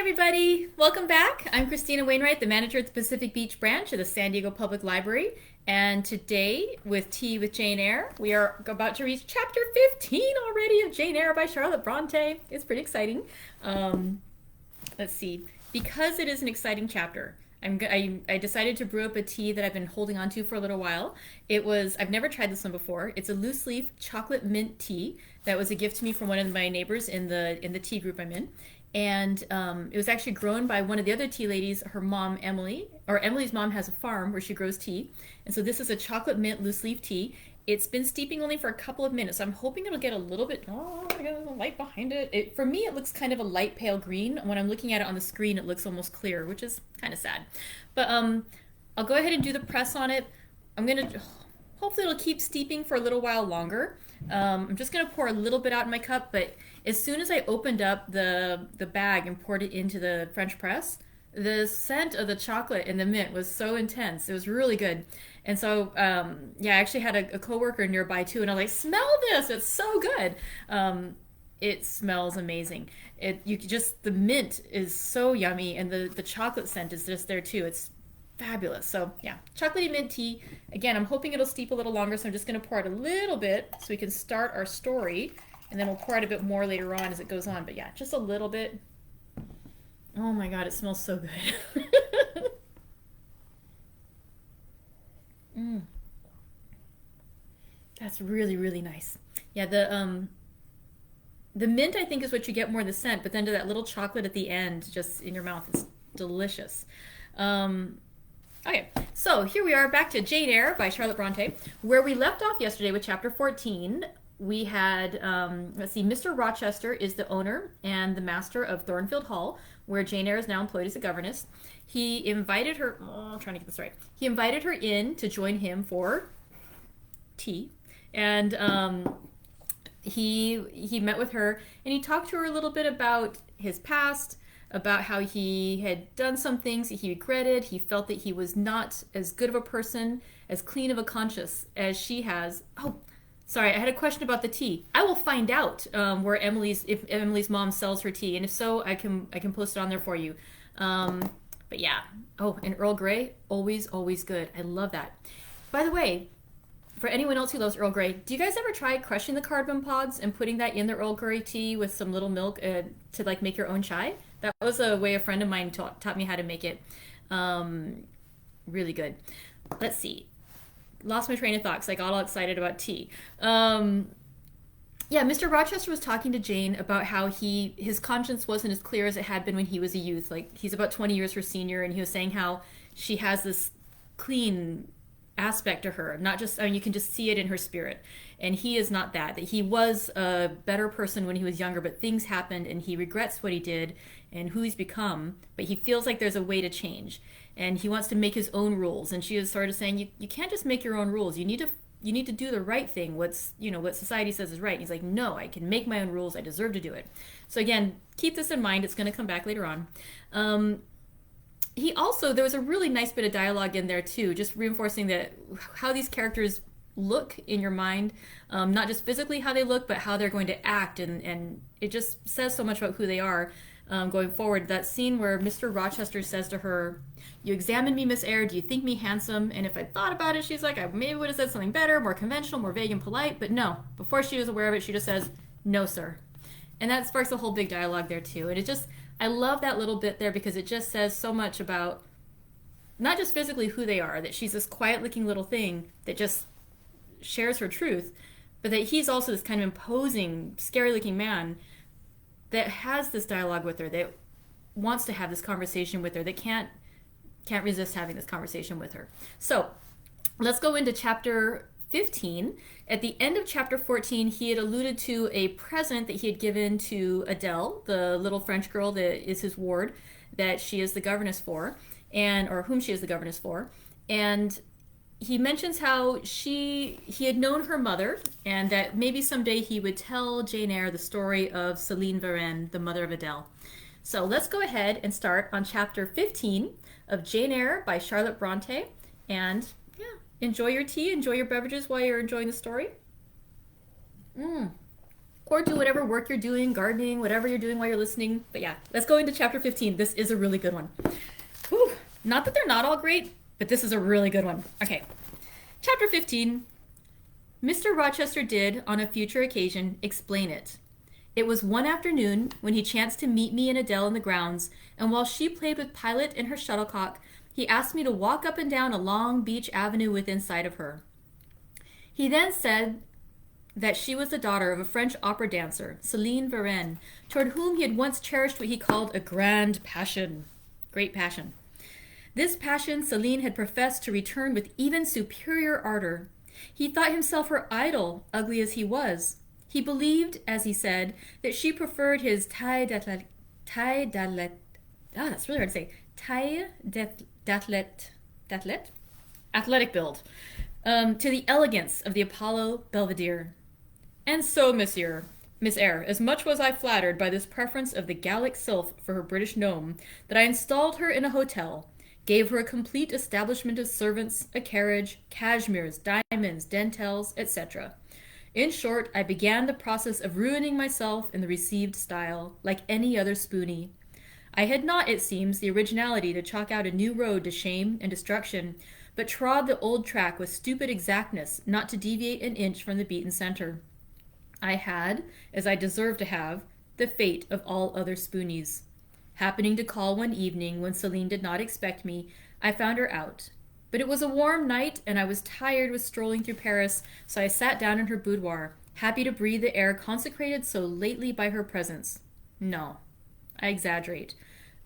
everybody. Welcome back. I'm Christina Wainwright, the manager at the Pacific Beach branch of the San Diego Public Library. And today, with Tea with Jane Eyre, we are about to reach chapter 15 already of Jane Eyre by Charlotte Brontë. It's pretty exciting. Let's see. Because it is an exciting chapter, I decided to brew up a tea that I've been holding on to for a little while. I've never tried this one before. It's a loose leaf chocolate mint tea that was a gift to me from one of my neighbors in the tea group I'm in. And it was actually grown by one of the other tea ladies, her mom, Emily, or Emily's mom has a farm where she grows tea. And so this is a chocolate mint loose leaf tea. It's been steeping only for a couple of minutes. So I'm hoping it'll get a little bit, I got a light behind it. For me, it looks kind of a light pale green. When I'm looking at it on the screen, it looks almost clear, which is kind of sad. But I'll go ahead and do the press on it. Hopefully it'll keep steeping for a little while longer. I'm just gonna pour a little bit out in my cup, but as soon as I opened up the bag and poured it into the French press, the scent of the chocolate and the mint was so intense. It was really good. And so, I actually had a coworker nearby too, and I was like, "Smell this! It's so good." It smells amazing. The mint is so yummy, and the chocolate scent is just there too. It's fabulous. So yeah, chocolatey mint tea. Again, I'm hoping it'll steep a little longer, so I'm just going to pour out a little bit so we can start our story, and then we'll pour out a bit more later on as it goes on. But yeah, just a little bit. Oh my god, it smells so good. mm, that's really, really nice. Yeah, the mint I think is what you get more of the scent, but then to that little chocolate at the end, just in your mouth, it's delicious. Um, Okay, so here we are back to Jane Eyre by Charlotte Brontë, where we left off yesterday with chapter 14. We had, let's see, Mr. Rochester is the owner and the master of Thornfield Hall, where Jane Eyre is now employed as a governess. He invited her, I'm trying to get this right. He invited her in to join him for tea, and he met with her, and he talked to her a little bit about his past, about how he had done some things that he regretted. He felt that he was not as good of a person, as clean of a conscience as she has. Oh, sorry, I had a question about the tea. I will find out if Emily's mom sells her tea, and if so, I can post it on there for you. But yeah. Oh, and Earl Grey, always, always good. I love that. By the way, for anyone else who loves Earl Grey, do you guys ever try crushing the cardamom pods and putting that in the Earl Grey tea with some little milk to like make your own chai? That was a way a friend of mine taught me how to make it. Really good. Let's see. Lost my train of thoughts. I got all excited about tea. Mr. Rochester was talking to Jane about how his conscience wasn't as clear as it had been when he was a youth. Like, he's about 20 years her senior, and he was saying how she has this clean aspect to her. Not just, you can just see it in her spirit. And he is not that he was a better person when he was younger, but things happened and he regrets what he did and who he's become, but he feels like there's a way to change. And he wants to make his own rules. And she is sort of saying, you can't just make your own rules. You need to do the right thing. What society says is right. And he's like, no, I can make my own rules. I deserve to do it. So again, keep this in mind. It's going to come back later on. There was a really nice bit of dialogue in there too, just reinforcing that how these characters look in your mind, not just physically how they look, but how they're going to act, and it just says so much about who they are going forward. That scene where Mr. Rochester says to her, "You examined me, Miss Eyre. Do you think me handsome?" And if I thought about it, she's like, I maybe would have said something better, more conventional, more vague and polite, but no. Before she was aware of it, she just says, "No, sir." And that sparks a whole big dialogue there too. And I love that little bit there because it just says so much about not just physically who they are, that she's this quiet looking little thing that just shares her truth, but that he's also this kind of imposing, scary looking man that has this dialogue with her, that wants to have this conversation with her, that can't resist having this conversation with her. So let's go into chapter 15. At the end of chapter 14, he had alluded to a present that he had given to Adele, the little French girl that is his ward, that she is the governess for, or whom she is the governess for. And he mentions how he had known her mother, and that maybe someday he would tell Jane Eyre the story of Céline Varenne, the mother of Adele. So let's go ahead and start on chapter 15 of Jane Eyre by Charlotte Brontë. And enjoy your tea, enjoy your beverages while you're enjoying the story. or do whatever work you're doing, gardening, whatever you're doing while you're listening. But yeah, let's go into chapter 15. This is a really good one. Whew. Not that they're not all great, but this is a really good one. Okay. Chapter 15. Mr. Rochester did, on a future occasion, explain it. It was one afternoon when he chanced to meet me and Adele in the grounds, and while she played with Pilot in her shuttlecock, he asked me to walk up and down a long beach avenue within sight of her. He then said that she was the daughter of a French opera dancer, Céline Varenne, toward whom he had once cherished what he called a grand passion. Great passion. This passion Céline had professed to return with even superior ardor. He thought himself her idol, ugly as he was. He believed, as he said, that she preferred his taille that's really hard to say, athletic build, to the elegance of the Apollo Belvedere. And so, Miss Eyre, as much was I flattered by this preference of the Gallic sylph for her British gnome, that I installed her in a hotel, gave her a complete establishment of servants, a carriage, cashmeres, diamonds, dentelles, etc. In short, I began the process of ruining myself in the received style, like any other spoony. I had not, it seems, the originality to chalk out a new road to shame and destruction, but trod the old track with stupid exactness, not to deviate an inch from the beaten center. I had, as I deserved to have, the fate of all other spoonies. Happening to call one evening when Céline did not expect me, I found her out. But it was a warm night, and I was tired with strolling through Paris, so I sat down in her boudoir, happy to breathe the air consecrated so lately by her presence. No, I exaggerate.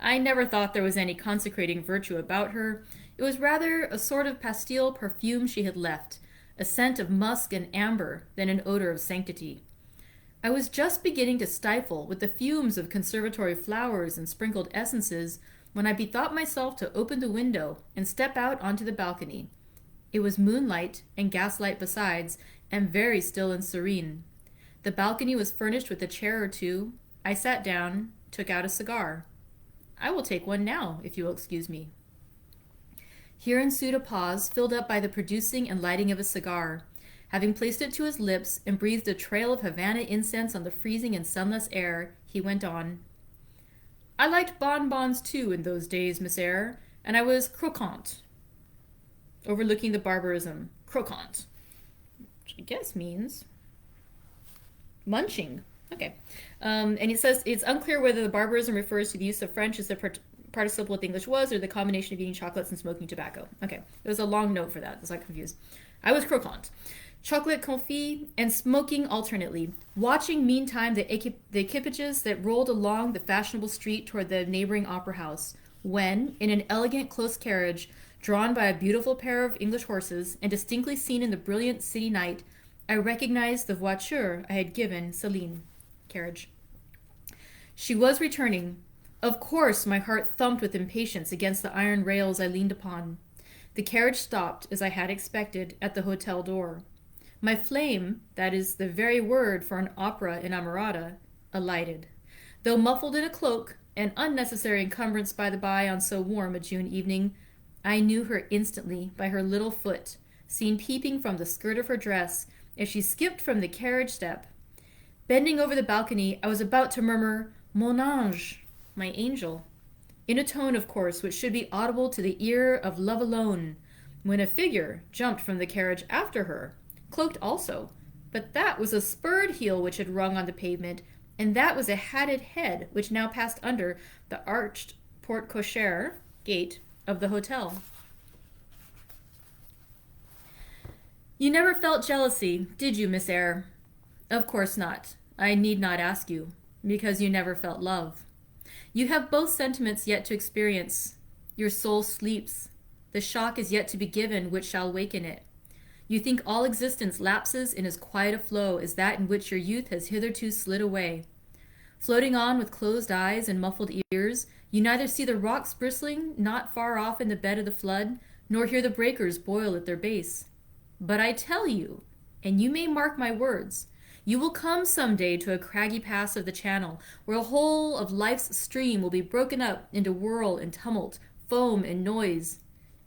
I never thought there was any consecrating virtue about her. It was rather a sort of pastille perfume she had left, a scent of musk and amber than an odor of sanctity. I was just beginning to stifle with the fumes of conservatory flowers and sprinkled essences when I bethought myself to open the window and step out onto the balcony. It was moonlight and gaslight besides, and very still and serene. The balcony was furnished with a chair or two. I sat down, took out a cigar. I will take one now, if you will excuse me. Here ensued a pause, filled up by the producing and lighting of a cigar. Having placed it to his lips and breathed a trail of Havana incense on the freezing and sunless air, he went on. I liked bonbons, too, in those days, Miss Eyre, and I was croquante. Overlooking the barbarism. Croquante. Which I guess means munching. Okay. And it says it's unclear whether the barbarism refers to the use of French as the participle what the English was, or the combination of eating chocolates and smoking tobacco. Okay. There was a long note for that. I was like confused. I was croquante. Chocolate confit and smoking alternately, watching meantime the equipages that rolled along the fashionable street toward the neighboring opera house, when, in an elegant close carriage, drawn by a beautiful pair of English horses, and distinctly seen in the brilliant city night, I recognized the voiture I had given Céline. Carriage. She was returning. Of course, my heart thumped with impatience against the iron rails I leaned upon. The carriage stopped, as I had expected, at the hotel door. My flame, that is the very word for an opera inamorata, alighted. Though muffled in a cloak, an unnecessary encumbrance by the by on so warm a June evening, I knew her instantly by her little foot, seen peeping from the skirt of her dress, as she skipped from the carriage step. Bending over the balcony, I was about to murmur, Mon ange, my angel, in a tone, of course, which should be audible to the ear of love alone, when a figure jumped from the carriage after her, cloaked also, but that was a spurred heel which had rung on the pavement, and that was a hatted head which now passed under the arched porte-cochere gate of the hotel. You never felt jealousy, did you, Miss Eyre? Of course not. I need not ask you, because you never felt love. You have both sentiments yet to experience. Your soul sleeps. The shock is yet to be given which shall waken it. You think all existence lapses in as quiet a flow as that in which your youth has hitherto slid away. Floating on with closed eyes and muffled ears, you neither see the rocks bristling not far off in the bed of the flood, nor hear the breakers boil at their base. But I tell you, and you may mark my words, you will come some day to a craggy pass of the channel, where the whole of life's stream will be broken up into whirl and tumult, foam and noise.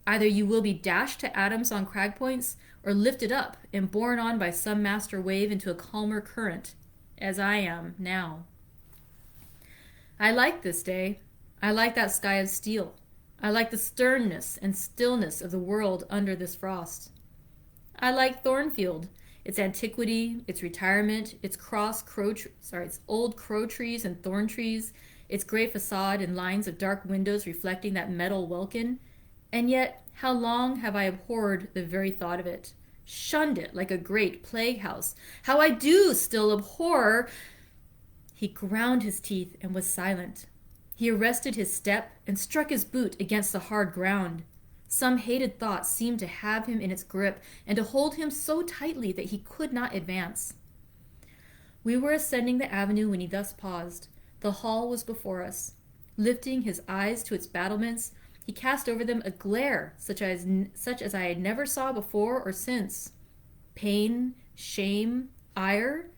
Either you will be dashed to atoms on crag points, or lifted up and borne on by some master wave into a calmer current, as I am now. I like this day. I like that sky of steel. I like the sternness and stillness of the world under this frost. I like Thornfield, its antiquity, its retirement, its its old crow trees and thorn trees, its gray facade and lines of dark windows reflecting that metal welkin. And yet, how long have I abhorred the very thought of it, shunned it like a great plague house? How I do still abhor. He ground his teeth and was silent. He arrested his step and struck his boot against the hard ground. Some hated thought seemed to have him in its grip and to hold him so tightly that he could not advance. We were ascending the avenue when he thus paused. The hall was before us. Lifting his eyes to its battlements, he cast over them a glare such as I had never saw before or since. Pain, shame, ire,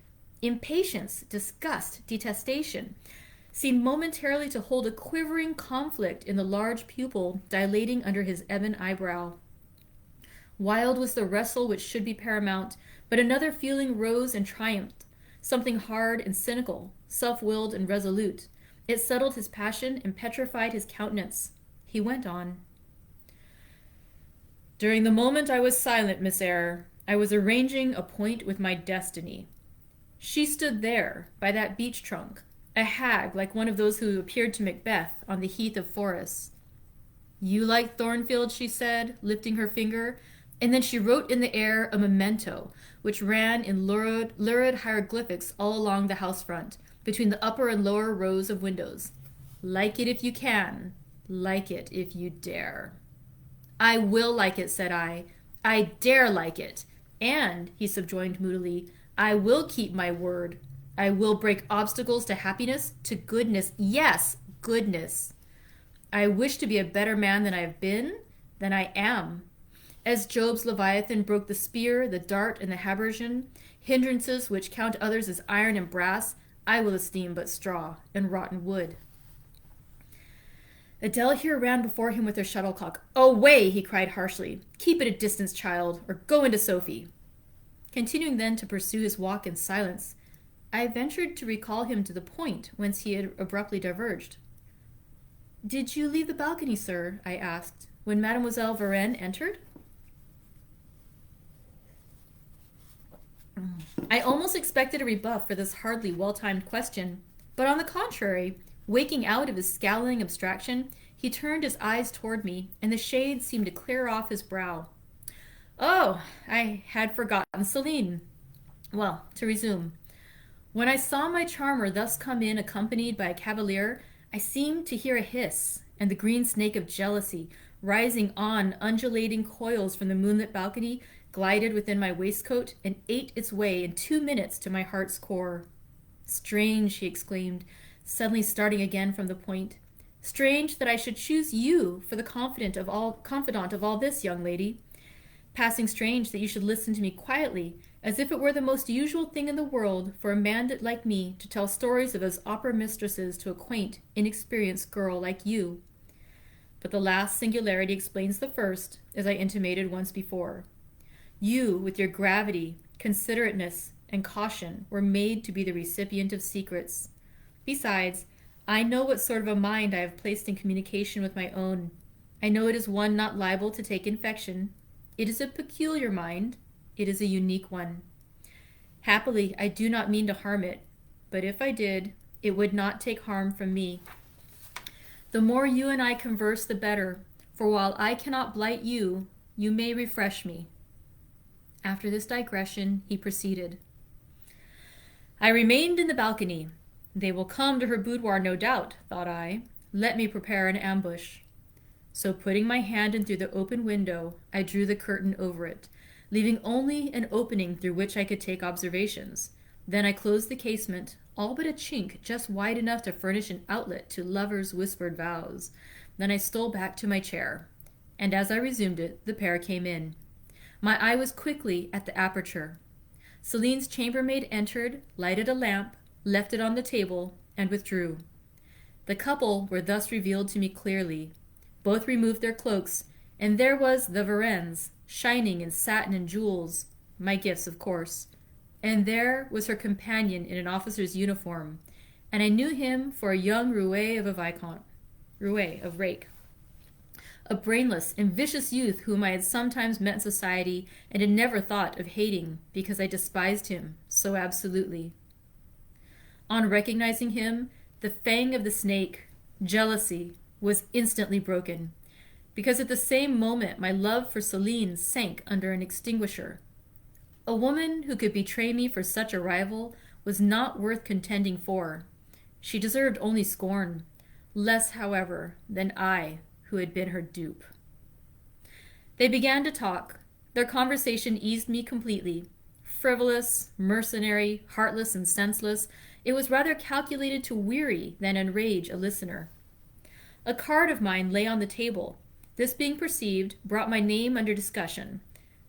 impatience, disgust, detestation seemed momentarily to hold a quivering conflict in the large pupil dilating under his ebon eyebrow. Wild was the wrestle which should be paramount, but another feeling rose and triumphed, something hard and cynical, self-willed and resolute. It settled his passion and petrified his countenance. He went on. During the moment I was silent, Miss Eyre, I was arranging a point with my destiny. She stood there, by that beech trunk, a hag like one of those who appeared to Macbeth on the heath of Forres. You like Thornfield, she said, lifting her finger, and then she wrote in the air a memento, which ran in lurid hieroglyphics all along the house front, between the upper and lower rows of windows. Like it if you can, like it if you dare. I will like it, said I. I dare like it. And, he subjoined moodily, I will keep my word. I will break obstacles to happiness, to goodness. Yes, goodness. I wish to be a better man than I have been, than I am. As Job's Leviathan broke the spear, the dart, and the habergeon, hindrances which count others as iron and brass, I will esteem but straw and rotten wood. Adele here ran before him with her shuttlecock. Away, he cried harshly. Keep at a distance, child, or go into Sophie. Continuing then to pursue his walk in silence, I ventured to recall him to the point whence he had abruptly diverged. Did you leave the balcony, sir? I asked, when Mademoiselle Varenne entered. I almost expected a rebuff for this hardly well-timed question, but on the contrary, waking out of his scowling abstraction, he turned his eyes toward me, and the shades seemed to clear off his brow. Oh, I had forgotten Celine. Well, to resume. When I saw my charmer thus come in accompanied by a cavalier, I seemed to hear a hiss, and the green snake of jealousy, rising on undulating coils from the moonlit balcony, glided within my waistcoat and ate its way in 2 minutes to my heart's core. Strange, he exclaimed, suddenly starting again from the point. Strange that I should choose you for the confidant of all this, young lady. Passing strange that you should listen to me quietly, as if it were the most usual thing in the world for a man like me to tell stories of his opera mistresses to a quaint, inexperienced girl like you. But the last singularity explains the first, as I intimated once before. You, with your gravity, considerateness, and caution, were made to be the recipient of secrets. Besides, I know what sort of a mind I have placed in communication with my own. I know it is one not liable to take infection. It is a peculiar mind. It is a unique one. Happily, I do not mean to harm it, but if I did, it would not take harm from me. The more you and I converse, the better, for while I cannot blight you, you may refresh me. After this digression, he proceeded. I remained in the balcony. They will come to her boudoir, no doubt, thought I. Let me prepare an ambush. So putting my hand in through the open window, I drew the curtain over it, leaving only an opening through which I could take observations. Then I closed the casement, all but a chink just wide enough to furnish an outlet to lovers' whispered vows. Then I stole back to my chair, and as I resumed it, the pair came in. My eye was quickly at the aperture. Celine's chambermaid entered, lighted a lamp, left it on the table, and withdrew. The couple were thus revealed to me clearly. Both removed their cloaks, and there was the Varennes, shining in satin and jewels, my gifts, of course, and there was her companion in an officer's uniform, and I knew him for a young roué of a vicomte, roué of rake, a brainless and vicious youth whom I had sometimes met in society and had never thought of hating because I despised him so absolutely. On recognizing him, the fang of the snake, jealousy, was instantly broken, because at the same moment my love for Celine sank under an extinguisher. A woman who could betray me for such a rival was not worth contending for. She deserved only scorn, less, however, than I, who had been her dupe. They began to talk. Their conversation eased me completely. Frivolous, mercenary, heartless, and senseless, it was rather calculated to weary than enrage a listener. A card of mine lay on the table. This being perceived, brought my name under discussion.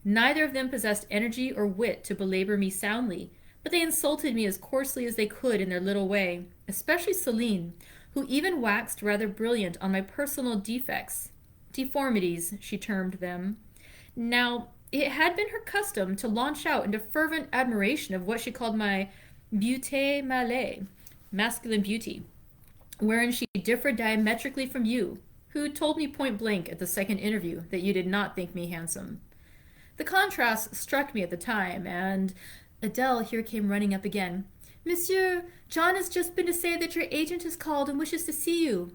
Neither of them possessed energy or wit to belabor me soundly, but they insulted me as coarsely as they could in their little way, especially Celine, who even waxed rather brilliant on my personal defects. Deformities, she termed them. Now, it had been her custom to launch out into fervent admiration of what she called my beauté mâle, masculine beauty, wherein she differed diametrically from you, who told me point blank at the second interview that you did not think me handsome. The contrast struck me at the time, and Adele here came running up again. Monsieur, John has just been to say that your agent has called and wishes to see you.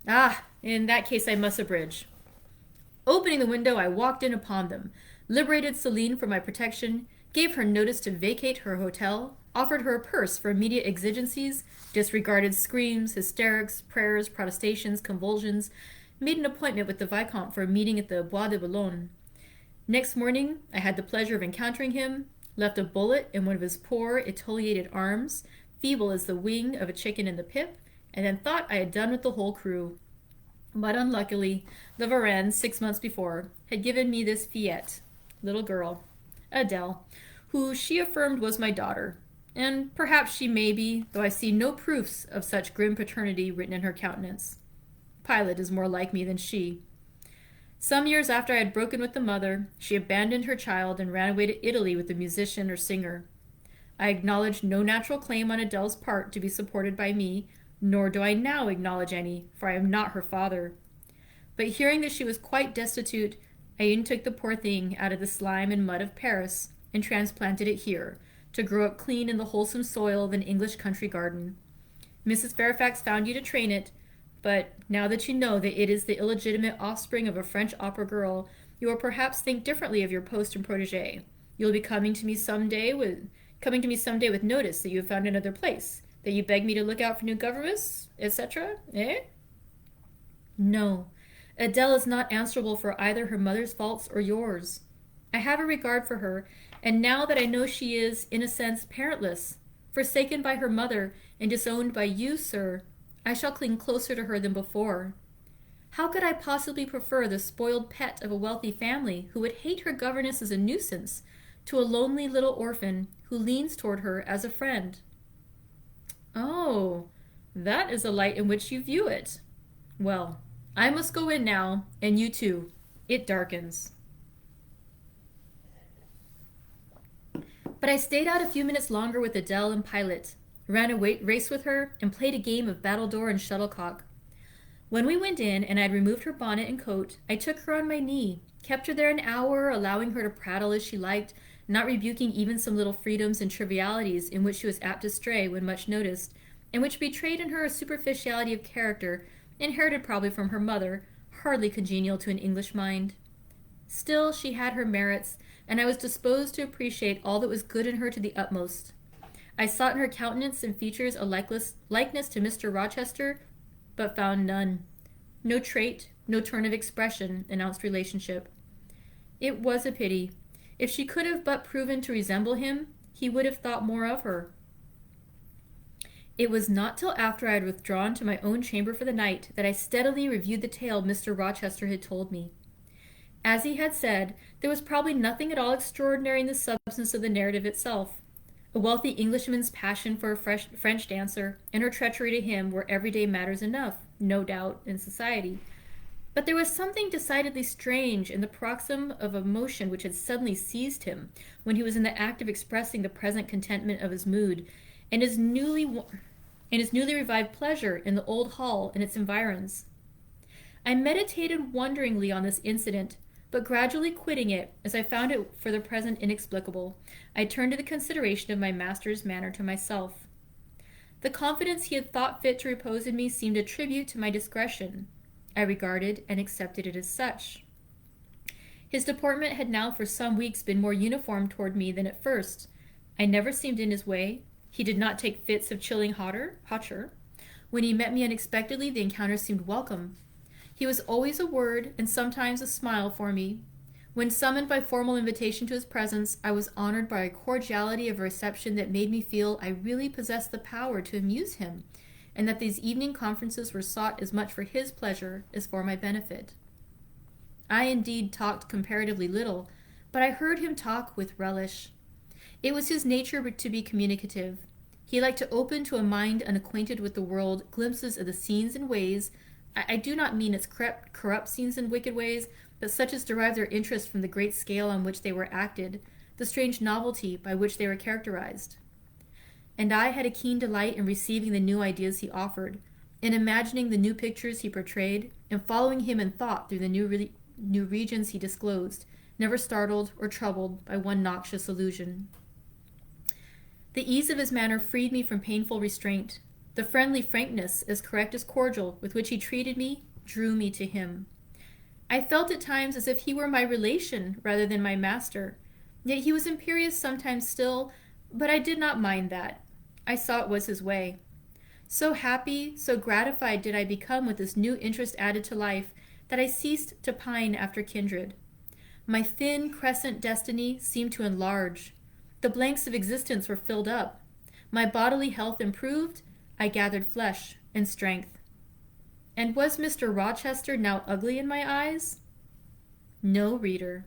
Ah, in that case I must abridge. Opening the window, I walked in upon them, liberated Celine from my protection, gave her notice to vacate her hotel, offered her a purse for immediate exigencies, disregarded screams, hysterics, prayers, protestations, convulsions, made an appointment with the Vicomte for a meeting at the Bois de Boulogne. Next morning, I had the pleasure of encountering him, left a bullet in one of his poor, etiolated arms, feeble as the wing of a chicken in the pip, and then thought I had done with the whole crew. But unluckily, the Varenne, 6 months before, had given me this fillette, little girl, Adele, who she affirmed was my daughter, and perhaps she may be, though I see no proofs of such grim paternity written in her countenance. Pilate is more like me than she. Some years after I had broken with the mother, she abandoned her child and ran away to Italy with the musician or singer. I acknowledged no natural claim on Adele's part to be supported by me, nor do I now acknowledge any, for I am not her father. But hearing that she was quite destitute, I even took the poor thing out of the slime and mud of Paris and transplanted it here, to grow up clean in the wholesome soil of an English country garden. Mrs. Fairfax found you to train it, but now that you know that it is the illegitimate offspring of a French opera girl, you will perhaps think differently of your post and protege. You will be coming to me someday with notice that you have found another place, that you beg me to look out for new governess, etc., eh? No, Adele is not answerable for either her mother's faults or yours. I have a regard for her, and now that I know she is, in a sense, parentless, forsaken by her mother and disowned by you, sir, I shall cling closer to her than before. How could I possibly prefer the spoiled pet of a wealthy family who would hate her governess as a nuisance to a lonely little orphan who leans toward her as a friend? Oh, that is the light in which you view it. Well, I must go in now, and you too. It darkens. But I stayed out a few minutes longer with Adele and Pilate, ran a race with her, and played a game of battledore and shuttlecock. When we went in and I had removed her bonnet and coat, I took her on my knee, kept her there an hour, allowing her to prattle as she liked, not rebuking even some little freedoms and trivialities in which she was apt to stray when much noticed, and which betrayed in her a superficiality of character, inherited probably from her mother, hardly congenial to an English mind. Still, she had her merits, and I was disposed to appreciate all that was good in her to the utmost. I sought in her countenance and features a likeness to Mr. Rochester, but found none. No trait, no turn of expression announced relationship. It was a pity. If she could have but proven to resemble him, he would have thought more of her. It was not till after I had withdrawn to my own chamber for the night that I steadily reviewed the tale Mr. Rochester had told me. As he had said, there was probably nothing at all extraordinary in the substance of the narrative itself. A wealthy Englishman's passion for a French dancer and her treachery to him were everyday matters enough, no doubt, in society. But there was something decidedly strange in the paroxysm of emotion which had suddenly seized him when he was in the act of expressing the present contentment of his mood, and his newly revived pleasure in the old hall and its environs. I meditated wonderingly on this incident, but gradually quitting it, as I found it for the present inexplicable, I turned to the consideration of my master's manner to myself. The confidence he had thought fit to repose in me seemed a tribute to my discretion. I regarded and accepted it as such. His deportment had now for some weeks been more uniform toward me than at first. I never seemed in his way. He did not take fits of chilling hauteur. When he met me unexpectedly, the encounter seemed welcome. He was always a word and sometimes a smile for me. When summoned by formal invitation to his presence, I was honored by a cordiality of reception that made me feel I really possessed the power to amuse him, and that these evening conferences were sought as much for his pleasure as for my benefit. I indeed talked comparatively little, but I heard him talk with relish. It was his nature to be communicative. He liked to open to a mind unacquainted with the world glimpses of the scenes and ways. I do not mean its corrupt scenes and wicked ways, but such as derive their interest from the great scale on which they were acted, the strange novelty by which they were characterized. And I had a keen delight in receiving the new ideas he offered, in imagining the new pictures he portrayed, and following him in thought through the new regions he disclosed, never startled or troubled by one noxious illusion. The ease of his manner freed me from painful restraint. The friendly frankness, as correct as cordial, with which he treated me, drew me to him. I felt at times as if he were my relation rather than my master. Yet he was imperious sometimes still, but I did not mind that. I saw it was his way. So happy, so gratified did I become with this new interest added to life, that I ceased to pine after kindred. My thin crescent destiny seemed to enlarge. The blanks of existence were filled up. My bodily health improved. I gathered flesh and strength. And was Mr. Rochester now ugly in my eyes? No, reader.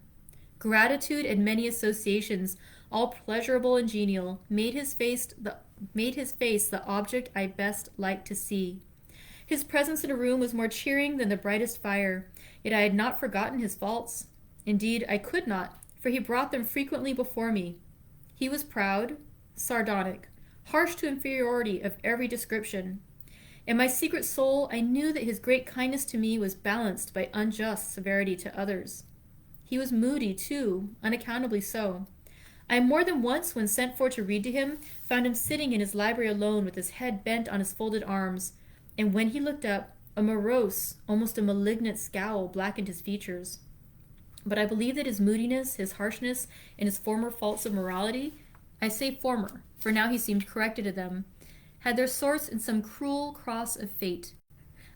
Gratitude and many associations, all pleasurable and genial, made his face the object I best liked to see. His presence in a room was more cheering than the brightest fire, yet I had not forgotten his faults. Indeed, I could not, for he brought them frequently before me. He was proud, sardonic, harsh to inferiority of every description. In my secret soul, I knew that his great kindness to me was balanced by unjust severity to others. He was moody, too, unaccountably so. I more than once, when sent for to read to him, found him sitting in his library alone with his head bent on his folded arms, and when he looked up, a morose, almost a malignant scowl blackened his features. But I believe that his moodiness, his harshness, and his former faults of morality, I say former, for now he seemed corrected of them, had their source in some cruel cross of fate.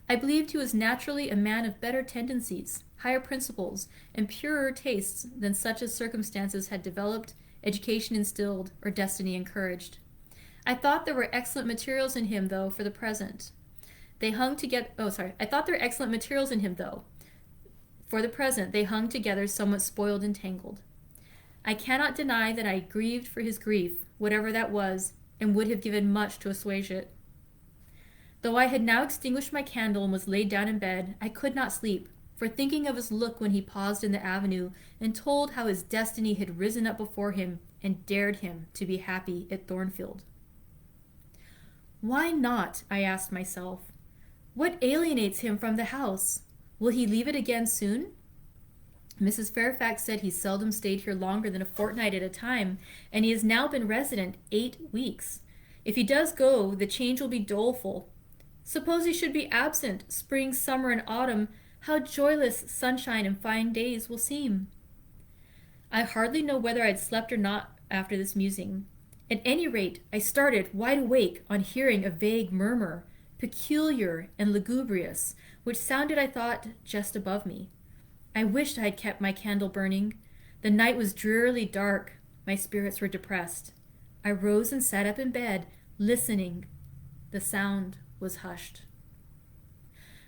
I believed he was naturally a man of better tendencies, higher principles, and purer tastes than such as circumstances had developed, education instilled, or destiny encouraged. I thought there were excellent materials in him, though, for the present. I thought there were excellent materials in him, though. For the present, they hung together somewhat spoiled and tangled. I cannot deny that I grieved for his grief, whatever that was, and would have given much to assuage it. Though I had now extinguished my candle and was laid down in bed, I could not sleep, for thinking of his look when he paused in the avenue and told how his destiny had risen up before him and dared him to be happy at Thornfield. Why not? I asked myself. What alienates him from the house? Will he leave it again soon? Mrs. Fairfax said he seldom stayed here longer than a fortnight at a time, and he has now been resident 8 weeks. If he does go, the change will be doleful. Suppose he should be absent, spring, summer, and autumn, how joyless sunshine and fine days will seem. I hardly know whether I had slept or not after this musing. At any rate, I started wide awake on hearing a vague murmur, peculiar and lugubrious, which sounded, I thought, just above me. I wished I had kept my candle burning. The night was drearily dark. My spirits were depressed. I rose and sat up in bed, listening. The sound was hushed.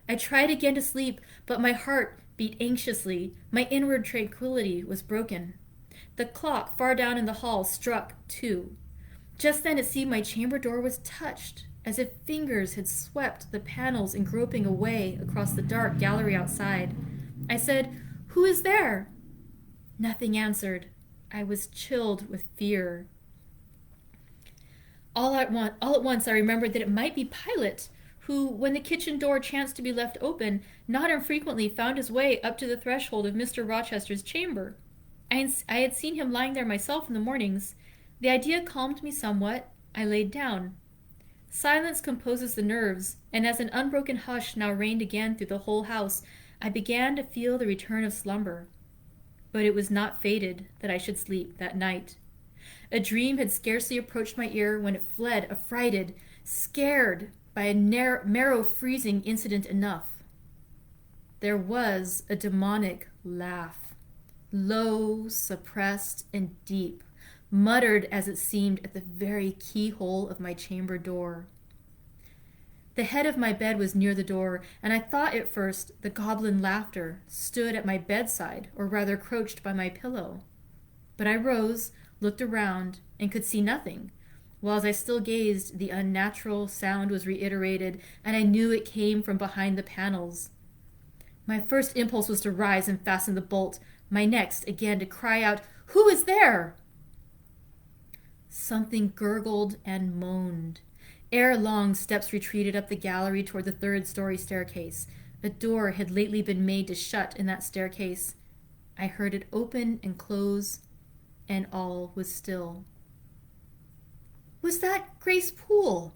I tried again to sleep, but my heart beat anxiously. My inward tranquillity was broken. The clock far down in the hall struck 2. Just then it seemed my chamber door was touched. as if fingers had swept the panels and groping away across the dark gallery outside. I said, "Who is there?" Nothing answered. I was chilled with fear. All at once, I remembered that it might be Pilate, who, when the kitchen door chanced to be left open, not infrequently found his way up to the threshold of Mr. Rochester's chamber. I had seen him lying there myself in the mornings. The idea calmed me somewhat. I laid down. Silence composes the nerves, and as an unbroken hush now reigned again through the whole house, I began to feel the return of slumber. But it was not fated that I should sleep that night. A dream had scarcely approached my ear when it fled, affrighted, scared by a marrow-freezing incident enough. There was a demonic laugh, low, suppressed, and deep, muttered as it seemed at the very keyhole of my chamber door. The head of my bed was near the door, and I thought at first the goblin laughter stood at my bedside, or rather crouched by my pillow. But I rose, looked around, and could see nothing. While as I still gazed, the unnatural sound was reiterated, and I knew it came from behind the panels. My first impulse was to rise and fasten the bolt, my next, again, to cry out, "Who is there?" Something gurgled and moaned. Ere long, steps retreated up the gallery toward the third-story staircase. A door had lately been made to shut in that staircase. I heard it open and close, and all was still. Was that Grace Poole?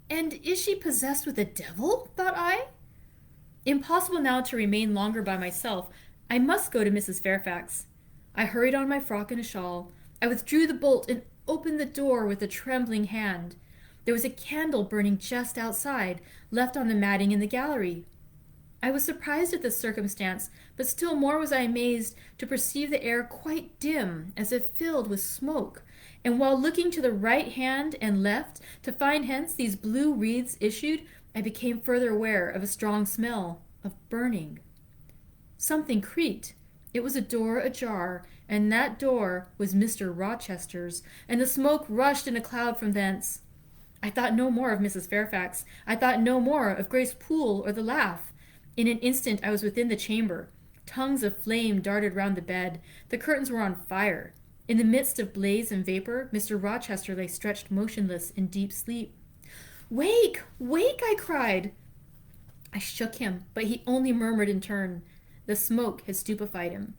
And is she possessed with a devil? Thought I. Impossible now to remain longer by myself. I must go to Mrs. Fairfax. I hurried on my frock and a shawl. I withdrew the bolt and opened the door with a trembling hand. There was a candle burning just outside, left on the matting in the gallery. I was surprised at this circumstance, but still more was I amazed to perceive the air quite dim, as if filled with smoke, and while looking to the right hand and left to find hence these blue wreaths issued, I became further aware of a strong smell of burning. Something creaked. It was a door ajar, and that door was Mr. Rochester's, and the smoke rushed in a cloud from thence. I thought no more of Mrs. Fairfax. I thought no more of Grace Poole or the laugh. In an instant I was within the chamber. Tongues of flame darted round the bed. The curtains were on fire. In the midst of blaze and vapor, Mr. Rochester lay stretched motionless in deep sleep. "Wake! Wake!" I cried. I shook him, but he only murmured in turn. The smoke had stupefied him.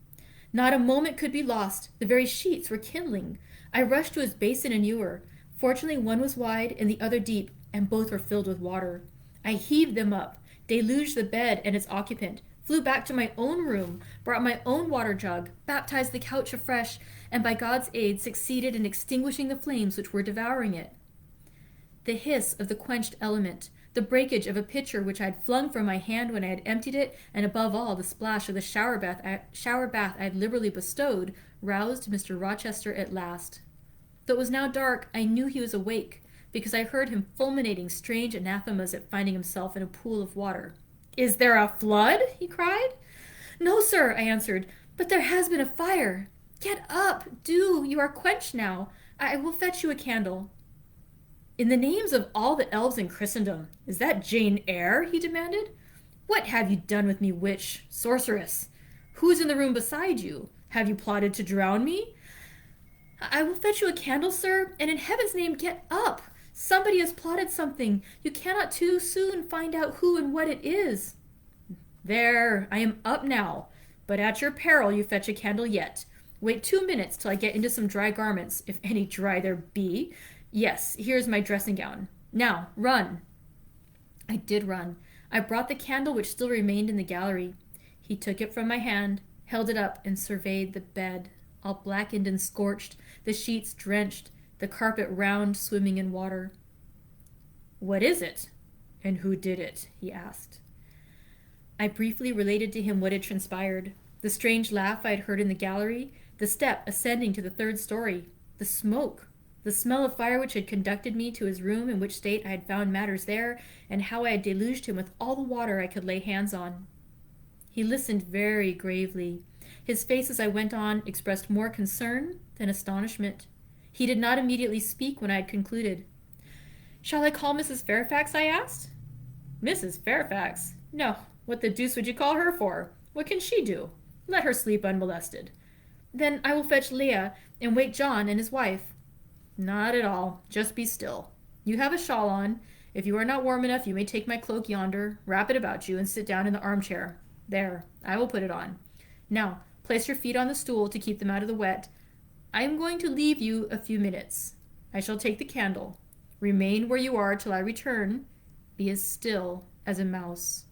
Not a moment could be lost. The very sheets were kindling. I rushed to his basin and ewer. Fortunately, one was wide and the other deep, and both were filled with water. I heaved them up, deluged the bed and its occupant, flew back to my own room, brought my own water jug, baptized the couch afresh, and by God's aid succeeded in extinguishing the flames which were devouring it. The hiss of the quenched element, the breakage of a pitcher which I had flung from my hand when I had emptied it, and above all the splash of the shower bath I had liberally bestowed, roused Mr. Rochester at last. Though it was now dark, I knew he was awake, because I heard him fulminating strange anathemas at finding himself in a pool of water. "Is there a flood?" he cried. "No, sir," I answered, "but there has been a fire. Get up, do, you are quenched now. I will fetch you a candle." "In the names of all the elves in Christendom, is that Jane Eyre?" he demanded. "What have you done with me, witch, sorceress? Who is in the room beside you? Have you plotted to drown me?" "I will fetch you a candle, sir, and in heaven's name get up. Somebody has plotted something. You cannot too soon find out who and what it is." "There, I am up now, but at your peril you fetch a candle yet. Wait 2 minutes till I get into some dry garments, if any dry there be. Yes, here is my dressing gown. Now, run." I did run. I brought the candle which still remained in the gallery. He took it from my hand, held it up, and surveyed the bed, all blackened and scorched, the sheets drenched, the carpet round, swimming in water. "What is it? And who did it?" he asked. I briefly related to him what had transpired, the strange laugh I had heard in the gallery, the step ascending to the third story, the smoke, the smell of fire which had conducted me to his room, in which state I had found matters there, and how I had deluged him with all the water I could lay hands on. He listened very gravely. His face as I went on expressed more concern than astonishment. He did not immediately speak when I had concluded. Shall I call Mrs. Fairfax? I asked. Mrs. Fairfax? No. What the deuce would you call her for? What can she do? Let her sleep unmolested. Then I will fetch Leah and wake John and his wife. Not at all. Just be still. You have a shawl on. If you are not warm enough, you may take my cloak yonder, wrap it about you, and sit down in the armchair. There, I will put it on. Now, place your feet on the stool to keep them out of the wet. I am going to leave you a few minutes. I shall take the candle. Remain where you are till I return. Be as still as a mouse.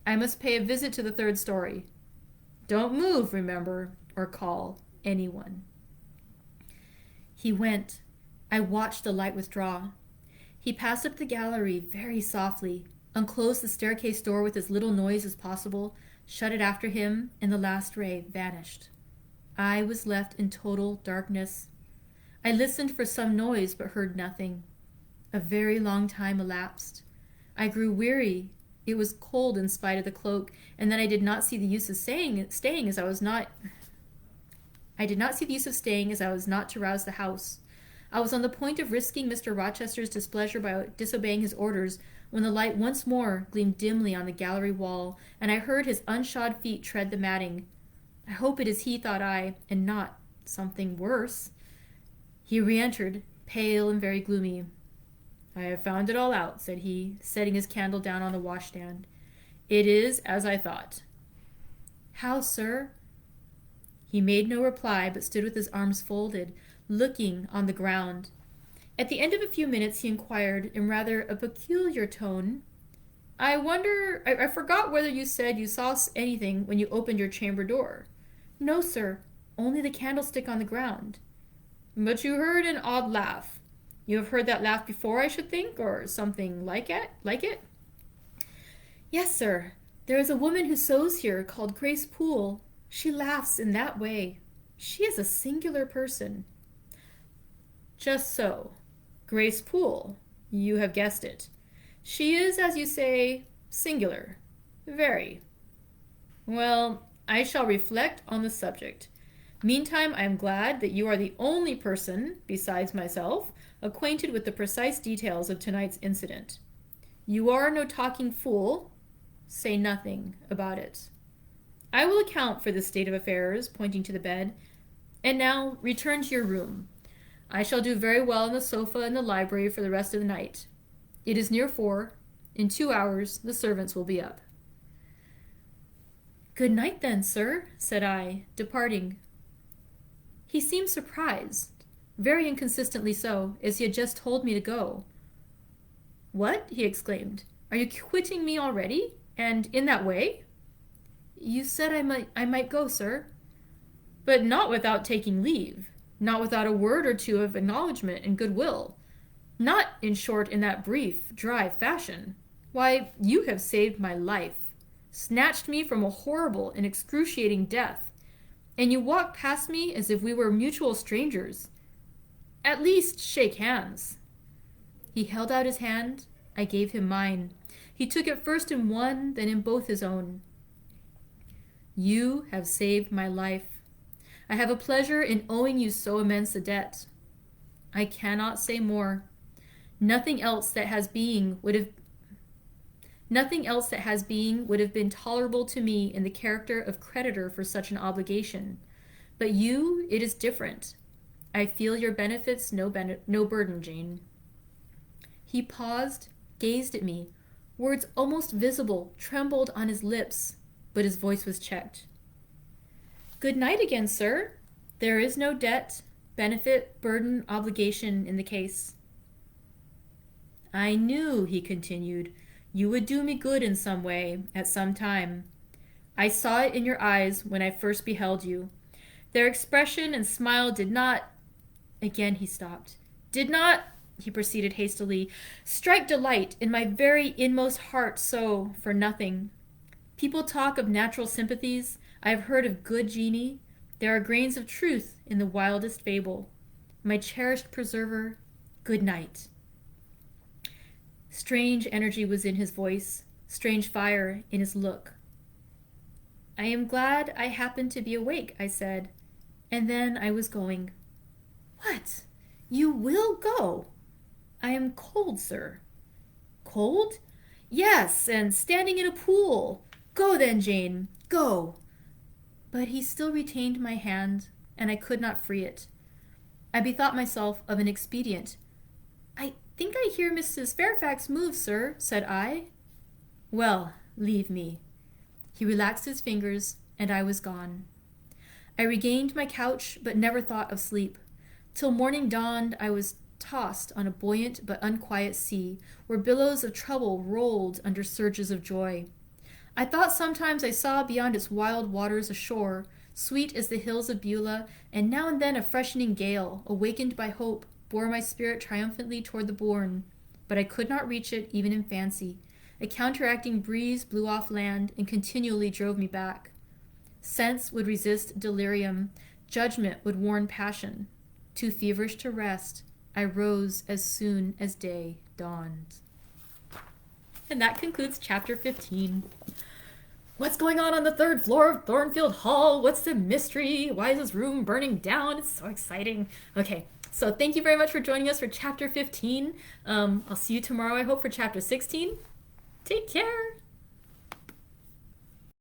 I must pay a visit to the third story. Don't move, remember, or call anyone. He went. I watched the light withdraw. He passed up the gallery very softly, unclosed the staircase door with as little noise as possible, shut it after him, and the last ray vanished. I was left in total darkness. I listened for some noise but heard nothing. A very long time elapsed. I grew weary. It was cold in spite of the cloak, and then I did not see the use of staying as I was not to rouse the house. I was on the point of risking Mr. Rochester's displeasure by disobeying his orders when the light once more gleamed dimly on the gallery wall, and I heard his unshod feet tread the matting. I hope it is he, thought I, and not something worse. He re-entered, pale and very gloomy. I have found it all out, said he, setting his candle down on the washstand. It is as I thought. How, sir? He made no reply, but stood with his arms folded, looking on the ground. At the end of a few minutes he inquired, in rather a peculiar tone, I forgot whether you said you saw anything when you opened your chamber door. No, sir, only the candlestick on the ground. But you heard an odd laugh. You have heard that laugh before, I should think, or something like it? Yes, sir. There is a woman who sews here called Grace Poole. She laughs in that way. She is a singular person. Just so. Grace Poole. You have guessed it. She is, as you say, singular. Very. Well, I shall reflect on the subject. Meantime, I am glad that you are the only person, besides myself, acquainted with the precise details of tonight's incident. You are no talking fool. Say nothing about it. I will account for this state of affairs, pointing to the bed. And now, return to your room. I shall do very well on the sofa in the library for the rest of the night. It is near 4. In 2 hours, the servants will be up. Good night, then, sir, said I, departing. He seemed surprised, very inconsistently so, as he had just told me to go. What? He exclaimed. Are you quitting me already? And in that way? You said I might go, sir. But not without taking leave, not without a word or two of acknowledgment and goodwill. Not, in short, in that brief, dry fashion. Why, you have saved my life, snatched me from a horrible and excruciating death, and you walk past me as if we were mutual strangers. At least shake hands. He held out his hand. I gave him mine. He took it first in one, then in both his own. You have saved my life. I have a pleasure in owing you so immense a debt. I cannot say more. Nothing else that has being would have been tolerable to me in the character of creditor for such an obligation. But you, it is different. I feel your benefits no burden, Jane. He paused, gazed at me. Words almost visible trembled on his lips, but his voice was checked. Good night again, sir. There is no debt, benefit, burden, obligation in the case. I knew, he continued, you would do me good in some way, at some time. I saw it in your eyes when I first beheld you. Their expression and smile did not... Again he stopped. Did not, he proceeded hastily, strike delight in my very inmost heart so, for nothing. People talk of natural sympathies. I have heard of good genii. There are grains of truth in the wildest fable. My cherished preserver, good night. Strange energy was in his voice, strange fire in his look. I am glad I happened to be awake, I said, and then I was going. What? You will go? I am cold, sir. Cold? Yes, and standing in a pool. Go then, Jane, go. But he still retained my hand, and I could not free it. I bethought myself of an expedient. I think I hear Mrs. Fairfax move, sir, said I. Well, leave me. He relaxed his fingers, and I was gone. I regained my couch, but never thought of sleep. Till morning dawned, I was tossed on a buoyant but unquiet sea, where billows of trouble rolled under surges of joy. I thought sometimes I saw beyond its wild waters a shore, sweet as the hills of Beulah, and now and then a freshening gale, awakened by hope, bore my spirit triumphantly toward the bourne. But I could not reach it even in fancy. A counteracting breeze blew off land and continually drove me back. Sense would resist delirium. Judgment would warn passion. Too feverish to rest, I rose as soon as day dawned. And that concludes chapter 15. What's going on the third floor of Thornfield Hall? What's the mystery? Why is this room burning down? It's so exciting. Okay, so thank you very much for joining us for chapter 15. I'll see you tomorrow, I hope, for chapter 16. Take care.